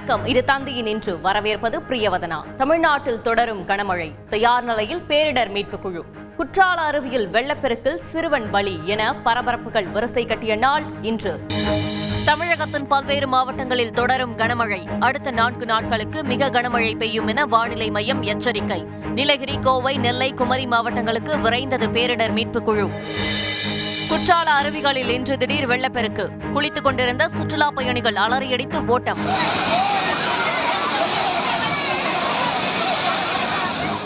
வணக்கம். இது தந்தையின் இன்று. வரவேற்பது பிரியவதனா. தமிழ்நாட்டில் தொடரும் கனமழை. தயார் நிலையில் பேரிடர் மீட்பு குழு. குற்றால அருவியில் வெள்ளப்பெருக்கில் சிறுவன் பலி என பரபரப்புகள் வரிசை கட்டிய நாள் இன்று. தமிழகத்தின் பல்வேறு மாவட்டங்களில் தொடரும் கனமழை. அடுத்த 4 நாட்களுக்கு மிக கனமழை பெய்யும் என வானிலை மையம் எச்சரிக்கை. நீலகிரி, கோவை, நெல்லை, குமரி மாவட்டங்களுக்கு விரைந்தது பேரிடர் மீட்பு குழு. குற்றால அருவிகளில் இன்று திடீர் வெள்ளப்பெருக்கு. குளித்துக் கொண்டிருந்த சுற்றுலா பயணிகள் அலறியடித்து ஓட்டம்.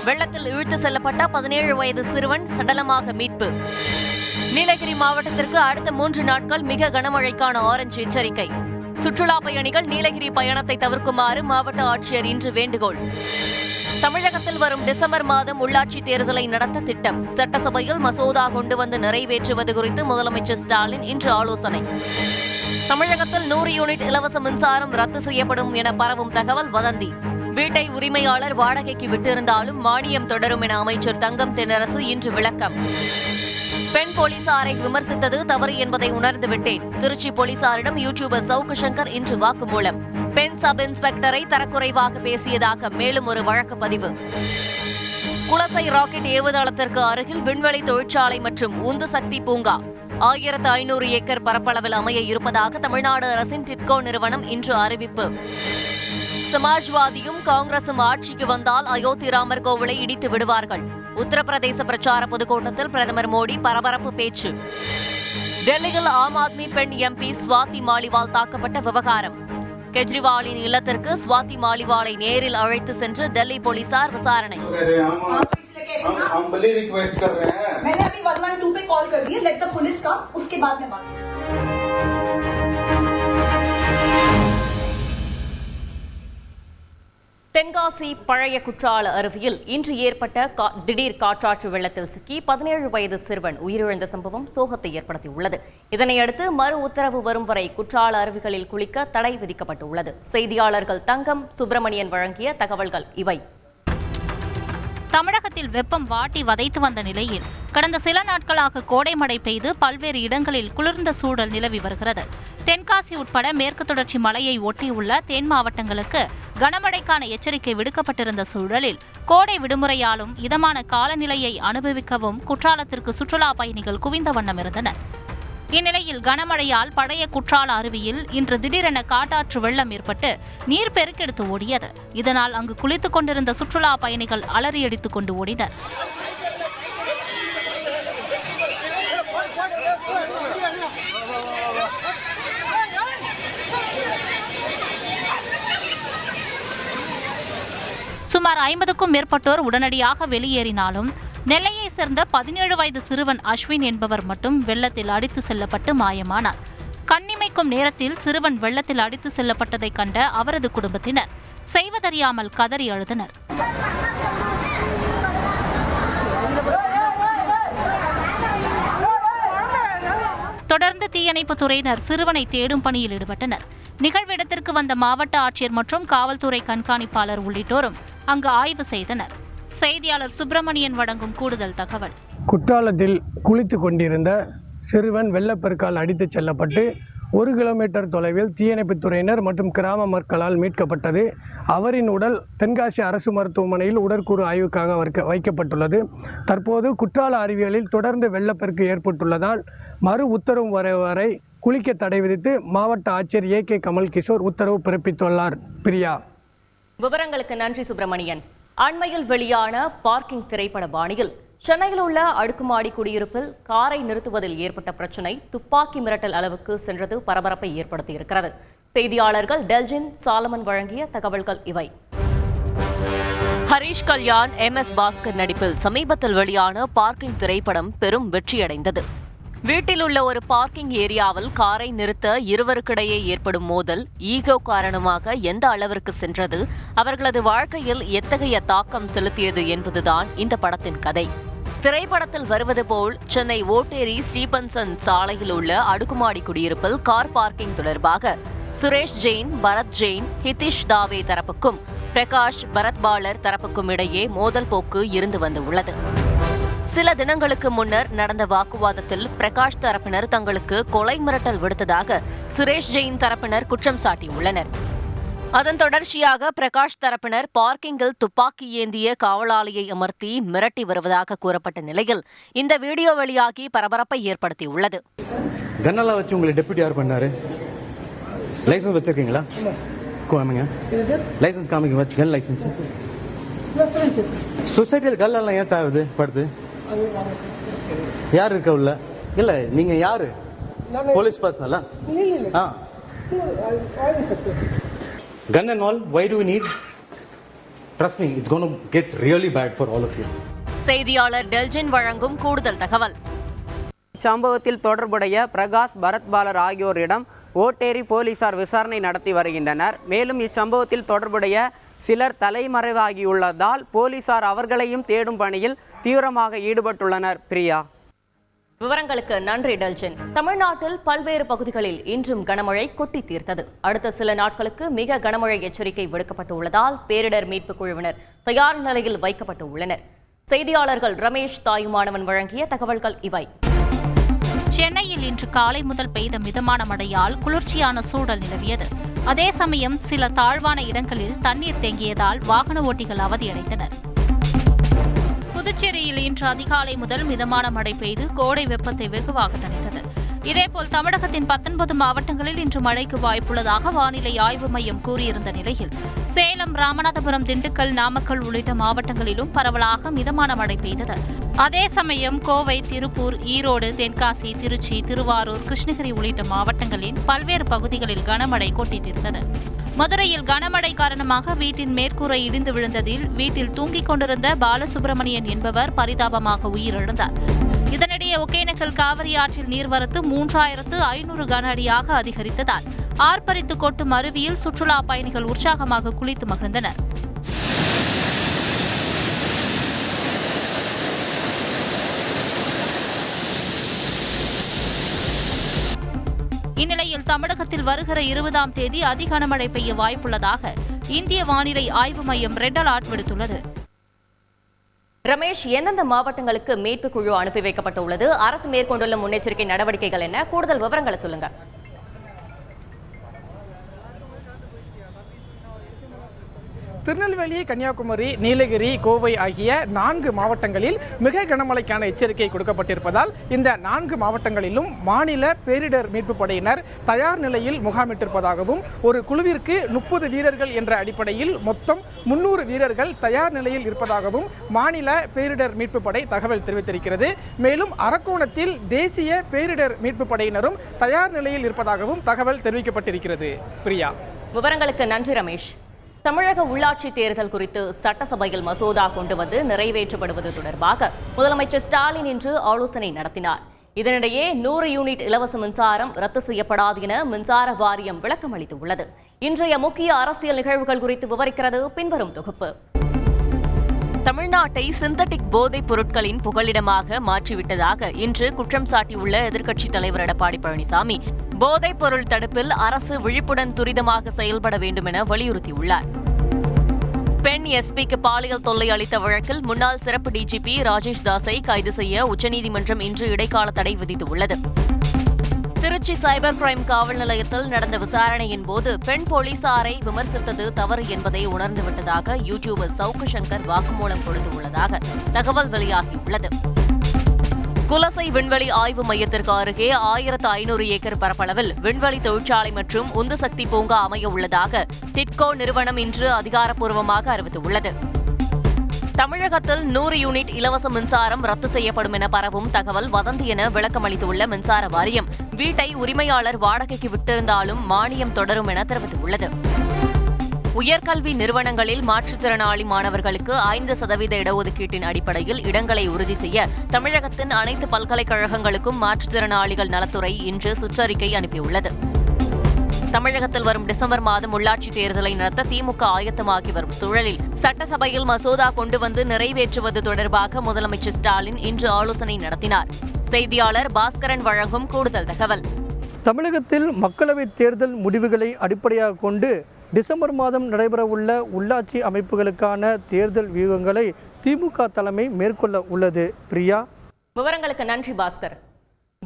வெள்ளத்தில் இழுத்து செல்லப்பட்ட 17 வயது சிறுவன் சடலமாக மீட்பு. நீலகிரி மாவட்டத்திற்கு அடுத்த 3 நாட்கள் மிக கனமழைக்கான ஆரஞ்சு எச்சரிக்கை. சுற்றுலா பயணிகள் நீலகிரி பயணத்தை தவிர்க்குமாறு மாவட்ட ஆட்சியர் இன்று வேண்டுகோள். தமிழகத்தில் வரும் டிசம்பர் மாதம் உள்ளாட்சி தேர்தலை நடத்த திட்டம். சட்டசபையில் மசோதா கொண்டு வந்து நிறைவேற்றுவது குறித்து முதலமைச்சர் ஸ்டாலின் இன்று ஆலோசனை. தமிழகத்தில் 100 யூனிட் இலவச மின்சாரம் ரத்து செய்யப்படும் என பரவும் தகவல் வதந்தி. வீட்டை உரிமையாளர் வாடகைக்கு விட்டிருந்தாலும் மானியம் தொடரும் என அமைச்சர் தங்கம் தென்னரசு இன்று விளக்கம். பெண் போலீசாரை விமர்சித்தது தவறு என்பதை உணர்ந்து விட்டேன். திருச்சி போலீசாரிடம் யூடியூபர் சவுக்கு சங்கர் இன்று வாக்குமூலம். பெண் சப் இன்ஸ்பெக்டரை தரக்குறைவாக பேசியதாக மேலும் ஒரு வழக்கு பதிவு. குலசை ராக்கெட் ஏவுதளத்திற்கு அருகில் விண்வெளி தொழிற்சாலை மற்றும் உந்து சக்தி பூங்கா 1500 ஏக்கர் பரப்பளவில் அமைய இருப்பதாக தமிழ்நாடு அரசின் டிட்கோ நிறுவனம் இன்று அறிவிப்பு. சமாஜ்வாதியும் காங்கிரசும் ஆட்சிக்கு வந்தால் அயோத்தி ராமர் கோவிலை இடித்து விடுவார்கள். உத்தரப்பிரதேச பிரச்சார பொதுக்கூட்டத்தில் பிரதமர் மோடி பரபரப்பு பேச்சு. டெல்லியில் ஆம் ஆத்மி பெண் எம்பி ஸ்வாதி மாலிவால் தாக்கப்பட்ட விவகாரம். கெஜ்ரிவாலின் இல்லத்திற்கு ஸ்வாதி மாலிவாலை நேரில் அழைத்து சென்று டெல்லி போலீசார் விசாரணை. தென்காசி பழைய குற்றால அருவியில் இன்று ஏற்பட்ட திடீர் காற்றாற்று வெள்ளத்தில் சிக்கி 17 வயது சிறுவன் உயிரிழந்த சம்பவம் சோகத்தை ஏற்படுத்தியுள்ளது. இதனையடுத்து மறு உத்தரவு வரும் வரை குற்றால அருவிகளில் குளிக்க தடை விதிக்கப்பட்டுள்ளது. செய்தியாளர்கள் தங்கம், சுப்பிரமணியன் வழங்கிய தகவல்கள் இவை. தமிழகத்தில் வெப்பம் வாட்டி வதைத்து வந்த நிலையில் கடந்த சில நாட்களாக கோடை மழை பெய்து பல்வேறு இடங்களில் குளிர்ந்த சூழல் நிலவி வருகிறது. தென்காசி உட்பட மேற்கு தொடர்ச்சி மலையை ஒட்டியுள்ள தென் மாவட்டங்களுக்கு கனமழைக்கான எச்சரிக்கை விடுக்கப்பட்டிருந்த சூழலில் கோடை விடுமுறையாலும் இதமான காலநிலையை அனுபவிக்கவும் குற்றாலத்திற்கு சுற்றுலா பயணிகள் குவிந்த வண்ணம் இருந்தனர். இந்நிலையில் கனமழையால் பழைய குற்றால அருவியில் இன்று திடீரென காட்டாற்று வெள்ளம் ஏற்பட்டு நீர் பெருக்கெடுத்து ஓடியது. இதனால் அங்கு குளித்துக் கொண்டிருந்த சுற்றுலா பயணிகள் அலறியடித்துக் கொண்டு ஓடினர். சுமார் 50க்கும் மேற்பட்டோர் உடனடியாக வெளியேறினாலும் நெல்லையை சேர்ந்த 17 வயது சிறுவன் அஸ்வின் என்பவர் மட்டும் வெள்ளத்தில் அடித்து செல்லப்பட்டு மாயமானார். கண்ணிமைக்கும் நேரத்தில் சிறுவன் வெள்ளத்தில் அடித்து செல்லப்பட்டதை கண்ட அவரது குடும்பத்தினர் செய்வதறியாமல் கதறி அழுதனர். தொடர்ந்து தீயணைப்புத் துறையினர் சிறுவனை தேடும் பணியில் ஈடுபட்டனர். நிகழ்விடத்திற்கு வந்த மாவட்ட ஆட்சியர் மற்றும் காவல்துறை கண்காணிப்பாளர் உள்ளிட்டோரும் அங்கு ஆய்வு செய்தனர். செய்தியாளர் சுப்பிரமணியன் வழங்கும் கூடுதல் தகவல். குற்றாலத்தில் குளித்துக் கொண்டிருந்த சிறுவன் வெள்ளப்பெருக்கால் அடித்துச் செல்லப்பட்டு 1 கிலோமீட்டர் தொலைவில் தீயணைப்புத்துறையினர் மற்றும் கிராம மக்களால் மீட்கப்பட்டது. அவரின் உடல் தென்காசி அரசு மருத்துவமனையில் உடற்கூறு ஆய்வுக்காக வைக்கப்பட்டுள்ளது. தற்போது குற்றால அருவிகளில் தொடர்ந்து வெள்ளப்பெருக்கு ஏற்பட்டுள்ளதால் மறு உத்தரவு வரை குளிக்க தடை விதித்து மாவட்ட ஆட்சியர் AK கமல் கிஷோர் உத்தரவு பிறப்பித்துள்ளார். பிரியா. விவரங்களுக்கு நன்றி சுப்பிரமணியன். அண்மையில் வெளியான பார்க்கிங் திரைப்பட பாணியில் சென்னையில் உள்ள அடுக்குமாடி குடியிருப்பில் காரை நிறுத்துவதில் ஏற்பட்ட பிரச்சினை துப்பாக்கி மிரட்டல் அளவுக்கு சென்றது பரபரப்பை ஏற்படுத்தியிருக்கிறது. செய்தியாளர்கள் டெல்ஜின், சாலமன் வழங்கிய தகவல்கள் இவை. ஹரிஷ் கல்யாண், MS பாஸ்கர் நடிப்பில் சமீபத்தில் வெளியான பார்க்கிங் திரைப்படம் பெரும் வெற்றியடைந்தது. வீட்டில் உள்ள ஒரு பார்க்கிங் ஏரியாவில் காரை நிறுத்த இருவருக்கிடையே ஏற்படும் மோதல் ஈகோ காரணமாக எந்த அளவிற்கு சென்றது, அவர்களது வாழ்க்கையில் எத்தகைய தாக்கம் செலுத்தியது என்பதுதான் இந்த படத்தின் கதை. திரைப்படத்தில் வருவது போல் சென்னை ஓட்டேரி ஸ்ரீபன்சன் சாலையில் உள்ள அடுக்குமாடி குடியிருப்பில் கார் பார்க்கிங் தொடர்பாக சுரேஷ் ஜெயின், பரத் ஜெயின், ஹிதிஷ் தாவே தரப்புக்கும் பிரகாஷ் பரத்பாலர் தரப்புக்கும் இடையே மோதல் போக்கு இருந்து வந்துள்ளது. சில தினங்களுக்கு முன்னர் நடந்த வாக்குவாதத்தில் பிரகாஷ் தரப்பினர் தங்களுக்கு கொலை மிரட்டல் விடுத்ததாக சுரேஷ் ஜெயின் தரப்பினர் குற்றம் சாட்டியுள்ளனர். அதன் தொடர்ச்சியாக பிரகாஷ் தரப்பினர் பார்க்கிங்கில் துப்பாக்கி ஏந்திய காவலாளியை அமர்த்தி மிரட்டி வருவதாக கூறப்பட்ட நிலையில் இந்த வீடியோ வெளியாகி பரபரப்பை ஏற்படுத்தியுள்ளது. கன்னெல்லாம் வச்சு உங்களை டெப்யூட்டி யார் பண்ணாரு? லைசன்ஸ் வச்சிருக்கீங்களா? காமிங்க லைசன்ஸ், காமிங்க கன் லைசன்ஸ். சொசைட்டியில் கல்லெல்லாம் ஏன் தேவை படுது? யார் இருக்க உள்ள? இல்லை நீங்கள் யாரு? போலீஸ் பர்சனலா? ஆ. Gun and all, why do we need? Trust me, it's going to get really bad for all of you. செய்தியாளர் டெல்ஜின் வழங்கும் கூடுதல் தகவல். சம்பவத்தில் தொடர்புடைய பிரகாஷ், பரத் பாலர் ஆகியோரிடம் ஓட்டேரி போலீசார் விசாரணை நடத்தி வருகின்றனர். மேலும் இச்சம்பவத்தில் தொடர்புடைய சிலர் தலைமறைவாகியுள்ளதால் போலீசார் அவர்களையும் தேடும் பணியில் தீவிரமாக ஈடுபட்டுள்ளனர். பிரியா, விவரங்களுக்கு நன்றி டெல்ஜின். தமிழ்நாட்டில் பல்வேறு பகுதிகளில் இன்றும் கனமழை கொட்டி தீர்த்தது. அடுத்த சில நாட்களுக்கு மிக கனமழை எச்சரிக்கை விடுக்கப்பட்டுள்ளதால் பேரிடர் மீட்புக் குழுவினர் தயார் நிலையில் வைக்கப்பட்டு உள்ளனர். செய்தியாளர்கள் ரமேஷ், தாயுமானவன் வழங்கிய தகவல்கள் இவை. சென்னையில் இன்று காலை முதல் பெய்த மிதமான மழையால் குளிர்ச்சியான சூழல் நிலவியது. அதே சமயம் சில தாழ்வான இடங்களில் தண்ணீர் தேங்கியதால் வாகன ஓட்டிகள் அவதியடைந்தனர். புதுச்சேரியில் இன்று அதிகாலை முதல் மிதமான மழை பெய்து கோடை வெப்பத்தை வெகுவாக தணித்தது. இதேபோல் தமிழகத்தின் 19 மாவட்டங்களில் இன்று மழைக்கு வாய்ப்புள்ளதாக வானிலை ஆய்வு மையம் கூறியிருந்த நிலையில் சேலம், ராமநாதபுரம், திண்டுக்கல், நாமக்கல் உள்ளிட்ட மாவட்டங்களிலும் பரவலாக மிதமான மழை பெய்தது. அதே சமயம் கோவை, திருப்பூர், ஈரோடு, தென்காசி, திருச்சி, திருவாரூர், கிருஷ்ணகிரி உள்ளிட்ட மாவட்டங்களின் பல்வேறு பகுதிகளில் கனமழை கொட்டி தீர்த்தது. மதுரையில் கனமழை காரணமாக வீட்டின் மேற்கூரை இடிந்து விழுந்ததில் வீட்டில் தூங்கிக் கொண்டிருந்த பாலசுப்பிரமணியன் என்பவர் பரிதாபமாக உயிரிழந்தார். இதனிடையே ஒகேனக்கல் காவிரி ஆற்றில் நீர்வரத்து 3500 கன அடியாக அதிகரித்ததால் ஆர்ப்பரித்து கொட்டும் அருவியில் சுற்றுலா பயணிகள் உற்சாகமாக குளித்து மகிழ்ந்தனர். இந்நிலையில் தமிழகத்தில் வருகிற 20ஆம் தேதி அதி கனமழை பெய்ய வாய்ப்புள்ளதாக இந்திய வானிலை ஆய்வு மையம் ரெட் அலர்ட் விடுத்துள்ளது. ரமேஷ், எந்தெந்த மாவட்டங்களுக்கு மீட்பு குழு அனுப்பி வைக்கப்பட்டுள்ளது? அரசு மேற்கொண்டுள்ள முன்னெச்சரிக்கை நடவடிக்கைகள் என்ன? கூடுதல் விவரங்களை சொல்லுங்க. திருநெல்வேலி, கன்னியாகுமரி, நீலகிரி, கோவை ஆகிய 4 மாவட்டங்களில் மிக கனமழைக்கான எச்சரிக்கை கொடுக்கப்பட்டிருப்பதால் இந்த 4 மாவட்டங்களிலும் மாநில பேரிடர் மீட்பு படையினர் தயார் நிலையில் முகாமிட்டிருப்பதாகவும் ஒரு குழுவிற்கு 30 வீரர்கள் என்ற அடிப்படையில் மொத்தம் 300 வீரர்கள் தயார் நிலையில் இருப்பதாகவும் மாநில பேரிடர் மீட்பு படை தகவல் தெரிவித்திருக்கிறது. மேலும் அரக்கோணத்தில் தேசிய பேரிடர் மீட்பு படையினரும் தயார் நிலையில் இருப்பதாகவும் தகவல் தெரிவிக்கப்பட்டிருக்கிறது. பிரியா, விவரங்களுக்கு நன்றி ரமேஷ். தமிழக உள்ளாட்சி தேர்தல் குறித்து சட்டசபையில் மசோதா கொண்டு வந்து நிறைவேற்றப்படுவது தொடர்பாக முதலமைச்சர் ஸ்டாலின் இன்று ஆலோசனை நடத்தினார். இதனிடையே 100 யூனிட் இலவச மின்சாரம் ரத்து செய்யப்படாது என மின்சார வாரியம் விளக்கம் அளித்துள்ளது. இன்றைய முக்கிய அரசியல் நிகழ்வுகள் குறித்து விவரிக்கிறது பின்வரும் தொகுப்பு. தமிழ்நாட்டை சிந்தட்டிக் போதைப் பொருட்களின் புகலிடமாக மாற்றிவிட்டதாக இன்று குற்றம் சாட்டியுள்ள எதிர்க்கட்சித் தலைவர் எடப்பாடி பழனிசாமி போதைப் பொருள் தடுப்பில் அரசு விழிப்புடன் துரிதமாக செயல்பட வேண்டும் என வலியுறுத்தியுள்ளார். பெண் எஸ்பிக்கு பாலியல் தொல்லை அளித்த வழக்கில் முன்னாள் சிறப்பு டிஜிபி ராஜேஷ் தாஸை கைது செய்ய உச்சநீதிமன்றம் இன்று இடைக்கால தடை விதித்துள்ளது. திருச்சி சைபர் கிரைம் காவல் நிலையத்தில் நடந்த விசாரணையின் போது பெண் போலீசாரை விமர்சித்தது தவறு என்பதை உணர்ந்துவிட்டதாக யூடியூபர் சவுக்கு சங்கர் வாக்குமூலம் கொடுத்துள்ளதாக தகவல் வெளியாகியுள்ளது. குலசை விண்வெளி ஆய்வு மையத்திற்கு அருகே 1500 ஏக்கர் பரப்பளவில் விண்வெளி தொழிற்சாலை மற்றும் உந்து சக்தி பூங்கா அமைய உள்ளதாக டிட்கோ நிறுவனம் இன்று அதிகாரப்பூர்வமாக அறிவித்துள்ளது. தமிழகத்தில் 100 யூனிட் இலவச மின்சாரம் ரத்து செய்யப்படும் என பரவும் தகவல் வதந்தி என விளக்கமளித்துள்ள மின்சார வாரியம் வீட்டை உரிமையாளர் வாடகைக்கு விட்டிருந்தாலும் மானியம் தொடரும் என தெரிவித்துள்ளது. உயர்கல்வி நிறுவனங்களில் மாற்றுத்திறனாளி மாணவர்களுக்கு 5% இடஒதுக்கீட்டின் அடிப்படையில் இடங்களை உறுதி செய்ய தமிழகத்தின் அனைத்து பல்கலைக்கழகங்களுக்கும் மாற்றுத்திறனாளிகள் நலத்துறை இன்று சுற்றறிக்கை அனுப்பியுள்ளது. தமிழகத்தில் வரும் டிசம்பர் மாதம் உள்ளாட்சித் தேர்தலை நடத்த திமுக ஆயத்தமாகி வரும் சூழலில் சட்டசபையில் மசோதா கொண்டு வந்து நிறைவேற்றுவது தொடர்பாக முதலமைச்சர் ஸ்டாலின் இன்று ஆலோசனை நடத்தினார். செய்தியாளர் பாஸ்கரன் வழங்கும் கூடுதல் தகவல். தமிழகத்தில் மக்களவைத் தேர்தல் முடிவுகளை அடிப்படையாக கொண்டு டிசம்பர் மாதம் நடைபெறவுள்ள உள்ளாட்சி அமைப்புகளுக்கான தேர்தல் வியூகங்களை திமுக தலைமை மேற்கொள்ள உள்ளது. பிரியா, விவரங்களுக்கு நன்றி பாஸ்கர்.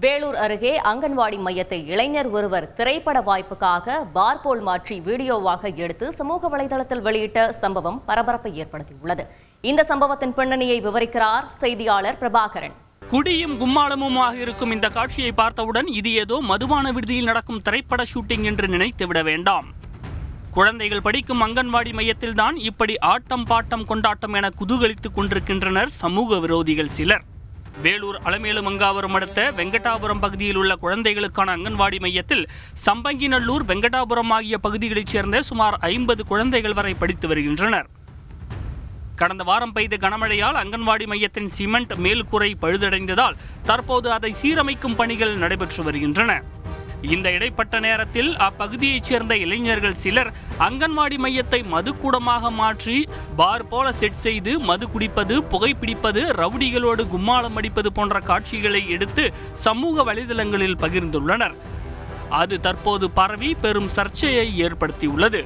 வேலூர் அருகே அங்கன்வாடி மையத்தை இளைஞர் ஒருவர் திரைப்பட வாய்ப்புக்காக பார் போல் மாற்றி வீடியோவாக எடுத்து சமூக வலைதளத்தில் வெளியிட்ட சம்பவம் பரபரப்பை ஏற்படுத்தியுள்ளது. இந்த சம்பவத்தின் பின்னணியை விவரிக்கிறார் செய்தியாளர் பிரபாகரன். குடியும் கும்மாளமுமாக இருக்கும் இந்த காட்சியை பார்த்தவுடன் இது ஏதோ மதுபான விடுதியில் நடக்கும் திரைப்பட ஷூட்டிங் என்று நினைத்துவிட வேண்டாம். குழந்தைகள் படிக்கும் அங்கன்வாடி மையத்தில் தான் இப்படி ஆட்டம் பாட்டம் கொண்டாட்டம் என குதூகலித்துக் கொண்டிருக்கின்றனர் சமூக விரோதிகள் சிலர். வேலூர் அலமேலுமங்காபுரம் அடுத்த வெங்கடாபுரம் பகுதியில் உள்ள குழந்தைகளுக்கான அங்கன்வாடி மையத்தில் சம்பங்கிநல்லூர், வெங்கடாபுரம் ஆகிய பகுதிகளைச் சேர்ந்த சுமார் 50 குழந்தைகள் வரை படித்து வருகின்றனர். கடந்த வாரம் பெய்த கனமழையால் அங்கன்வாடி மையத்தின் சிமெண்ட் மேல்கூரை பழுதடைந்ததால் தற்போது அதை சீரமைக்கும் பணிகள் நடைபெற்று வருகின்றன. இந்த இடைப்பட்ட நேரத்தில் அப்பகுதியைச் சேர்ந்த இளைஞர்கள் சிலர் அங்கன்வாடி மையத்தை மதுக்கூடமாக மாற்றி பார் போல செட் செய்து மது குடிப்பது, புகைப்பிடிப்பது, ரவுடிகளோடு கும்மாளம் அடிப்பது போன்ற காட்சிகளை எடுத்து சமூக வலைதளங்களில் பகிர்ந்துள்ளனர். அது தற்போது பரவி பெரும் சர்ச்சையை ஏற்படுத்தியுள்ளது.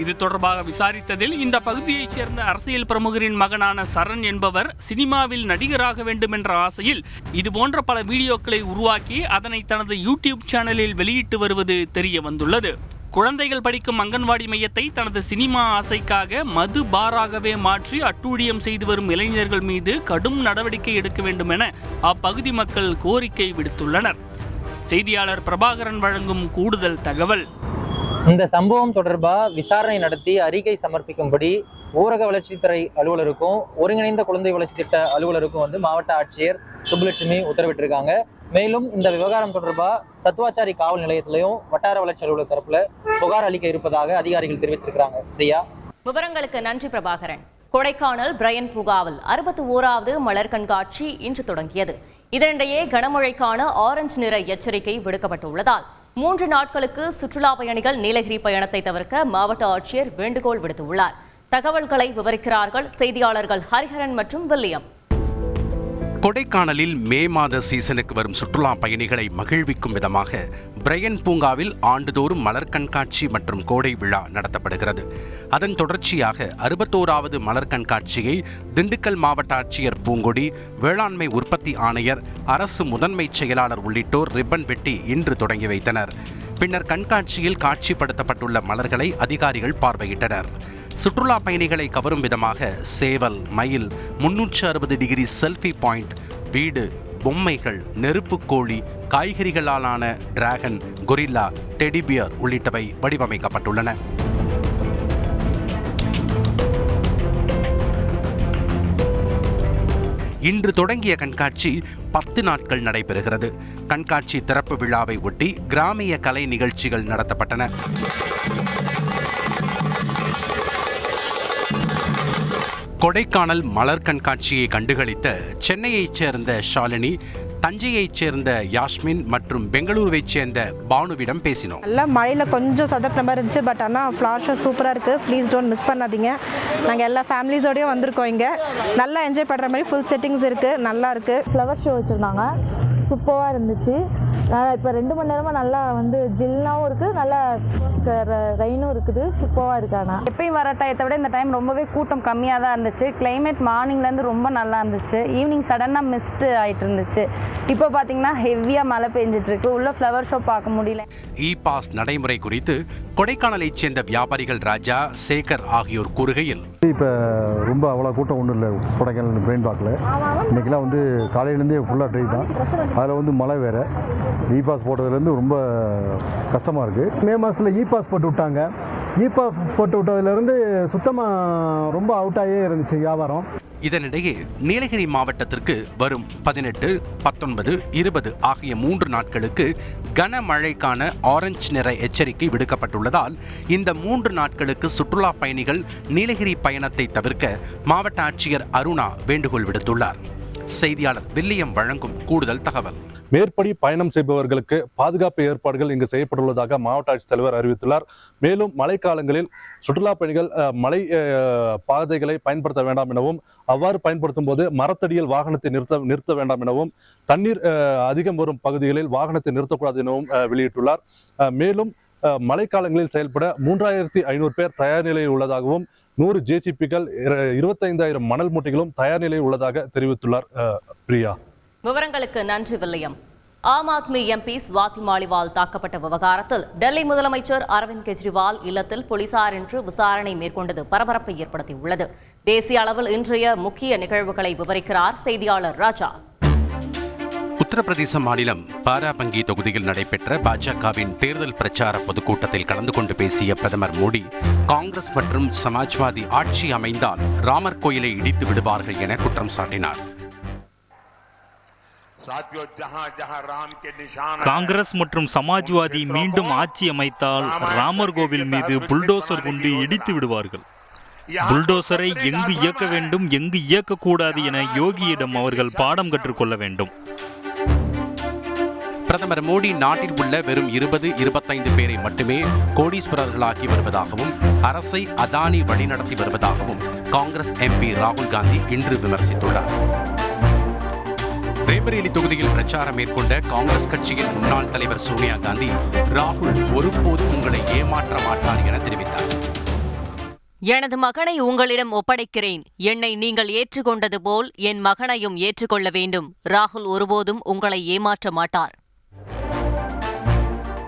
இது தொடர்பாக விசாரித்ததில் இந்த பகுதியைச் சேர்ந்த அரசியல் பிரமுகரின் மகனான சரண் என்பவர் சினிமாவில் நடிகராக வேண்டும் என்ற ஆசையில் இதுபோன்ற பல வீடியோக்களை உருவாக்கி அதனை தனது யூடியூப் சேனலில் வெளியிட்டு வருவது தெரிய வந்துள்ளது. குழந்தைகள் படிக்கும் அங்கன்வாடி மையத்தை தனது சினிமா ஆசைக்காக மது பாராகவே மாற்றி அட்டூழியம் செய்து வரும் இளைஞர்கள் மீது கடும் நடவடிக்கை எடுக்க வேண்டும் என அப்பகுதி மக்கள் கோரிக்கை விடுத்துள்ளனர். செய்தியாளர் பிரபாகரன் வழங்கும் கூடுதல் தகவல். இந்த சம்பவம் தொடர்பாக விசாரணை நடத்தி அறிக்கை சமர்ப்பிக்கும்படி ஊரக வளர்ச்சித்துறை அலுவலருக்கும் ஒருங்கிணைந்த குழந்தை வளர்ச்சி திட்ட அலுவலருக்கும் மாவட்ட ஆட்சியர் சுப்புலட்சுமி உத்தரவிட்டிருக்காங்க. மேலும் இந்த விவகாரம் தொடர்பாக சத்துவாச்சாரி காவல் நிலையத்திலையும் வட்டார வளர்ச்சி அலுவலர் தரப்புல புகார் அளிக்க இருப்பதாக அதிகாரிகள் தெரிவிச்சிருக்காங்க. பிரியா, விவரங்களுக்கு நன்றி பிரபாகரன். கொடைக்கானல் பிரையன் பூங்காவில் 61வது மலர் கண்காட்சி இன்று தொடங்கியது. இதனிடையே கனமழைக்கான ஆரஞ்சு நிற எச்சரிக்கை விடுக்கப்பட்டுள்ளதால் 3 நாட்களுக்கு சுற்றுலா பயணிகள் நீலகிரி பயணத்தை தவிர்க்க மாவட்ட ஆட்சியர் வேண்டுகோள் விடுத்துள்ளார். தகவல்களை விவரிக்கிறார்கள் செய்தியாளர்கள் ஹரிஹரன் மற்றும் வில்லியம். கொடைக்கானலில் மே மாத சீசனுக்கு வரும் சுற்றுலா பயணிகளை மகிழ்விக்கும் விதமாக பிரையன் பூங்காவில் ஆண்டுதோறும் மலர் கண்காட்சி மற்றும் கோடை விழா நடத்தப்படுகிறது. அதன் தொடர்ச்சியாக 61வது மலர் கண்காட்சியை திண்டுக்கல் மாவட்ட ஆட்சியர் பூங்கொடி, வேளாண்மை உற்பத்தி ஆணையர், அரசு முதன்மை செயலாளர் உள்ளிட்டோர் ரிப்பன் வெட்டி இன்று தொடங்கி வைத்தனர். பின்னர் கண்காட்சியில் காட்சிப்படுத்தப்பட்டுள்ள மலர்களை அதிகாரிகள் பார்வையிட்டனர். சுற்றுலா பயணிகளை கவரும் விதமாக சேவல், மயில், 360 டிகிரி செல்ஃபி பாயிண்ட், வீடு, பொம்மைகள், நெருப்புக்கோழி, காய்கறிகளாலான டிராகன், கொரில்லா, டெடிபியர் உள்ளிட்டவை வடிவமைக்கப்பட்டுள்ளன. இன்று தொடங்கிய கண்காட்சி 10 நாட்கள் நடைபெறுகிறது. கண்காட்சி திறப்பு விழாவை ஒட்டி கிராமிய கலை நிகழ்ச்சிகள் நடத்தப்பட்டன. கொடைக்கானல் மலர் கண்காட்சியை கண்டுகளித்த சென்னையைச் சேர்ந்த ஷாலினி, தஞ்சையைச் சேர்ந்த யாஸ்மின் மற்றும் பெங்களூருவைச் சேர்ந்த பானுவிடம் பேசினோம். நல்லா மழையில் கொஞ்சம் சொதப்பின மாதிரி இருந்துச்சு. பட் ஆனால் ஃப்ளார் ஷோ சூப்பராக இருக்குது. ப்ளீஸ் டோன்ட் மிஸ் பண்ணாதீங்க. நாங்கள் எல்லா ஃபேமிலிஸோடையும் வந்திருக்கோம். இங்கே நல்லா என்ஜாய் பண்ணுற மாதிரி ஃபுல் செட்டிங்ஸ் இருக்குது. நல்லா இருக்குது. ஃப்ளவர் ஷோ வச்சுருந்தாங்க, சூப்பராக இருந்துச்சு. இப்போ 2 மணி நேரமாக நல்லா ஜில்லாகவும் இருக்குது, நல்லா ரெயினும் இருக்குது. சூப்பராக இருக்காண்ணா. எப்பயும் வர டயத்தை விட இந்த டைம் ரொம்பவே கூட்டம் கம்மியாக தான் இருந்துச்சு. கிளைமேட் மார்னிங்லேருந்து ரொம்ப நல்லா இருந்துச்சு. ஈவினிங் சடனாக மிஸ்ட் ஆகிட்டு இருந்துச்சு. இப்போ பார்த்தீங்கன்னா ஹெவியாக மழை பெஞ்சிட்டு இருக்கு. உள்ள ஃப்ளவர் ஷோ பார்க்க முடியல. இ பாஸ் நடைமுறை குறித்து கொடைக்கானலைச் சேர்ந்த வியாபாரிகள் ராஜா, சேகர் ஆகியோர் கூறுகையில், இப்போ ரொம்ப அவ்வளோ கூட்டம் ஒன்றும் இல்லை கொடைக்கானல் பிரெயின் பார்க்கில். இன்றைக்கெல்லாம் காலையிலேருந்தே ஃபுல்லாக ட்ரை தான். அதில் மழை வேறு. இ பாஸ் போட்டதுலேருந்து ரொம்ப கஷ்டமாக இருக்குது. மே மாதத்தில் இ பாஸ் போட்டு விட்டாங்க. இ பாஸ் போட்டு விட்டதுலேருந்து சுத்தமாக ரொம்ப அவுட்டாகவே இருந்துச்சு வியாபாரம். இதனிடையே நீலகிரி மாவட்டத்திற்கு வரும் 18, 19, 20 ஆகிய 3 நாட்களுக்கு கனமழைக்கான ஆரஞ்சு நிற எச்சரிக்கை விடுக்கப்பட்டுள்ளதால் இந்த 3 நாட்களுக்கு சுற்றுலா பயணிகள் நீலகிரி பயணத்தை தவிர்க்க மாவட்ட ஆட்சியர் அருணா வேண்டுகோள் விடுத்துள்ளார். செய்தியாளர் வில்லியம் வழங்கும் கூடுதல் தகவல். மேற்படி பயணம் செய்பவர்களுக்கு பாதுகாப்பு ஏற்பாடுகள் இங்கு செய்யப்பட்டுள்ளதாக மாவட்ட ஆட்சித்தலைவர் அறிவித்துள்ளார். மேலும் மழைக்காலங்களில் சுற்றுலா பயணிகள் மலை பாதைகளை பயன்படுத்த வேண்டாம் எனவும், அவ்வாறு பயன்படுத்தும் போது மரத்தடியில் வாகனத்தை நிறுத்த வேண்டாம் எனவும், தண்ணீர் அதிகம் வரும் பகுதிகளில் வாகனத்தை நிறுத்தக்கூடாது எனவும் வெளியிட்டுள்ளார். மேலும் மழைக்காலங்களில் செயல்பட 3500 பேர் தயார் நிலையில் உள்ளதாகவும், 100 ஜேசிபிகள், 25,000 மணல் மூட்டைகளும் தயார் நிலையில் உள்ளதாக தெரிவித்துள்ளார். பிரியா, விவரங்களுக்கு நன்றி வில்லியம். ஆம் ஆத்மி எம்பி ஸ்வாதி மாலிவால் தாக்கப்பட்ட விவகாரத்தில் டெல்லி முதலமைச்சர் அரவிந்த் கெஜ்ரிவால் இல்லத்தில் போலீசார் இன்று விசாரணை மேற்கொண்டது பரபரப்பை ஏற்படுத்தியுள்ளது. தேசிய அளவில் இன்றைய முக்கிய நிகழ்வுகளை விவரிக்கிறார் செய்தியாளர் ராஜா. உத்தரப்பிரதேச மாநிலம் பாராபங்கி தொகுதியில் நடைபெற்ற பாஜகவின் தேர்தல் பிரச்சார பொதுக்கூட்டத்தில் கலந்து கொண்டு பேசிய பிரதமர் மோடி, காங்கிரஸ் மற்றும் சமாஜ்வாதி ஆட்சி அமைந்தால் ராமர் கோயிலை இடித்து விடுவார்கள் என குற்றம் சாட்டினார். காங்கிரஸ் மற்றும் சமாஜ்வாதி மீண்டும் ஆட்சி அமைத்தால் ராமர் கோவில் மீது புல்டோசர் கொண்டு இடித்து விடுவார்கள். புல்டோசரை எங்கு இயக்க வேண்டும், எங்கு இயக்கக்கூடாது என யோகியிடம் அவர்கள் பாடம் கற்றுக்கொள்ள வேண்டும். பிரதமர் மோடி நாட்டில் உள்ள வெறும் 20-25 பேரை மட்டுமே கோடீஸ்வரர்களாகி வருவதாகவும் அரசை அதானி வழிநடத்தி வருவதாகவும் காங்கிரஸ் எம்பி ராகுல் காந்தி இன்று விமர்சித்துள்ளார். ரேபரேலி தொகுதியில் பிரச்சாரம் மேற்கொண்ட காங்கிரஸ் கட்சியின் முன்னாள் தலைவர் சோனியா காந்தி, ராகுல் ஒருபோதும் உங்களை ஏமாற்ற மாட்டார் என தெரிவித்தார். எனது மகனை உங்களிடம் ஒப்படைக்கிறேன். என்னை நீங்கள் ஏற்றுக்கொண்டது போல் என் மகனையும் ஏற்றுக்கொள்ள வேண்டும். ராகுல் ஒருபோதும் உங்களை ஏமாற்ற மாட்டார்.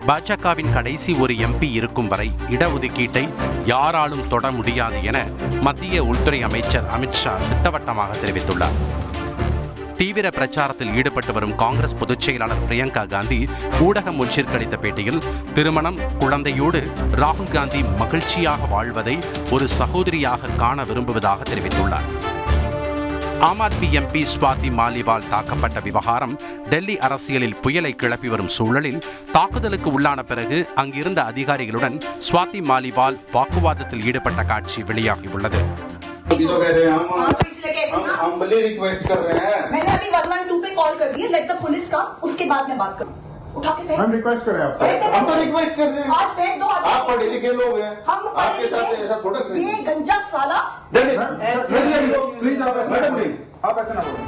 பாஜகவின் கடைசி ஒரு எம்பி இருக்கும் வரை இடஒதுக்கீட்டை யாராலும் தொட முடியாது என மத்திய உள்துறை அமைச்சர் அமித்ஷா திட்டவட்டமாக தெரிவித்துள்ளார். தீவிர பிரச்சாரத்தில் ஈடுபட்டு வரும் காங்கிரஸ் பொதுச் செயலாளர் பிரியங்கா காந்தி ஊடகம் ஒன்றிற்கு அளித்த பேட்டியில், திருமணம், குழந்தையோடு ராகுல் காந்தி மகிழ்ச்சியாக வாழ்வதை ஒரு சகோதரியாக காண விரும்புவதாக தெரிவித்துள்ளார். ஆம் ஆத்மி எம்பி ஸ்வாதி மாலிவால் தாக்கப்பட்ட விவகாரம் டெல்லி அரசியலில் புயலை கிளப்பி வரும் சூழலில் தாக்குதலுக்கு உள்ளான பிறகு அங்கிருந்த அதிகாரிகளுடன் ஸ்வாதி மாலிவால் வாக்குவாதத்தில் ஈடுபட்ட காட்சி வெளியாகியுள்ளது. हम रिक्वेस्ट कर रहे हैं आपसे, हम तो रिक्वेस्ट कर रहे हैं, आज फेंक दो, आप पढ़े लिखे लोग हैं, हम आपके साथ ऐसा थोड़ा ये गंजा साला प्लीज आप ऐसा ना बोलो.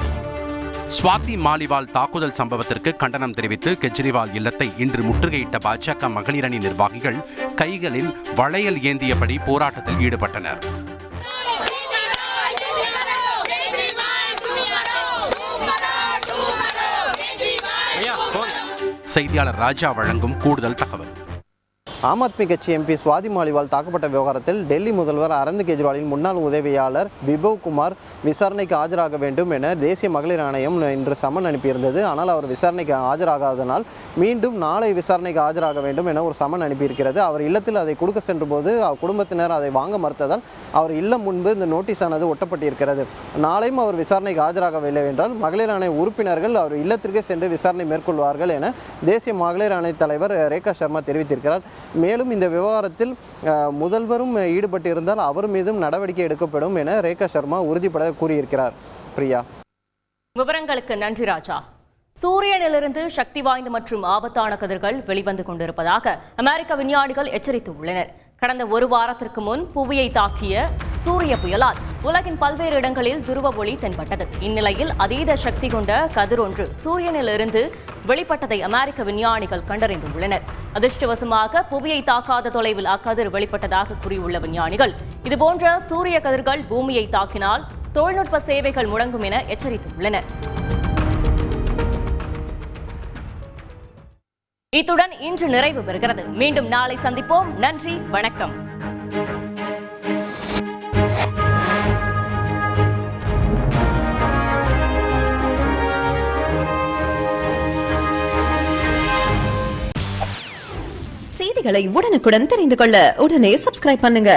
ஸ்வாதி மாலிவால் தாக்குதல் சம்பவத்திற்கு கண்டனம் தெரிவித்து கெஜ்ரிவால் இல்லத்தை இன்று முற்றுகையிட்ட பாஜக மகளிரணி நிர்வாகிகள் கைகளில் வளையல் ஏந்தியபடி போராட்டத்தில் ஈடுபட்டனர். செய்தியாளர் ராஜா வழங்கும் கூடுதல் தகவல். ஆம் ஆத்மி கட்சி எம்பி ஸ்வாதி மாலிவால் தாக்கப்பட்ட விவகாரத்தில் டெல்லி முதல்வர் அரவிந்த் கெஜ்ரிவாலின் முன்னாள் உதவியாளர் பிபவ் குமார் விசாரணைக்கு ஆஜராக வேண்டும் என தேசிய மகளிர் ஆணையம் இன்று சம்மன் அனுப்பியிருந்தது. ஆனால் அவர் விசாரணைக்கு ஆஜராகாதனால் மீண்டும் நாளை விசாரணைக்கு ஆஜராக வேண்டும் என ஒரு சம்மன் அனுப்பியிருக்கிறது. அவர் இல்லத்தில் அதை கொடுக்க சென்றபோது குடும்பத்தினர் அதை வாங்க மறுத்ததால் அவர் இல்லம் முன்பு இந்த நோட்டீஸ் ஆனது ஒட்டப்பட்டிருக்கிறது. நாளையும் அவர் விசாரணைக்கு ஆஜராகவில்லை என்றால் மகளிர் ஆணைய உறுப்பினர்கள் அவர் இல்லத்திற்கே சென்று விசாரணை மேற்கொள்வார்கள் என தேசிய மகளிர் ஆணைய தலைவர் ரேகா சர்மா தெரிவித்திருக்கிறார். மேலும் இந்த விவகாரத்தில் முதல்வரும் ஈடுபட்டிருந்தால் அவர் மீதும் நடவடிக்கை எடுக்கப்படும் என ரேகா சர்மா உறுதிபட கூறியிருக்கிறார். பிரியா, விவரங்களுக்கு நன்றி ராஜா. சூரியனிலிருந்து சக்தி வாய்ந்த மற்றும் ஆபத்தான கதிர்கள் வெளிவந்து கொண்டிருப்பதாக அமெரிக்க விஞ்ஞானிகள் எச்சரித்துள்ளனர். கடந்த ஒரு வாரத்திற்கு முன் புவியை தாக்கிய சூரிய புயலால் உலகின் பல்வேறு இடங்களில் துருவ ஒளி தென்பட்டது. இந்நிலையில் அதீத சக்தி கொண்ட கதிர் ஒன்று சூரியனிலிருந்து வெளிப்பட்டதை அமெரிக்க விஞ்ஞானிகள் கண்டறிந்துள்ளனர். அதிர்ஷ்டவசமாக புவியை தாக்காத தொலைவில் அக்கதிர் வெளிப்பட்டதாக கூறியுள்ள விஞ்ஞானிகள், இதுபோன்ற சூரிய கதிர்கள் பூமியை தாக்கினால் தொழில்நுட்ப சேவைகள் முடங்கும் என எச்சரித்துள்ளனர். இத்துடன் இன்று நிறைவு பெறுகிறது. மீண்டும் நாளை சந்திப்போம். நன்றி, வணக்கம். செய்திகளை உடனுக்குடன் தெரிந்து கொள்ள உடனே சப்ஸ்கிரைப் பண்ணுங்க.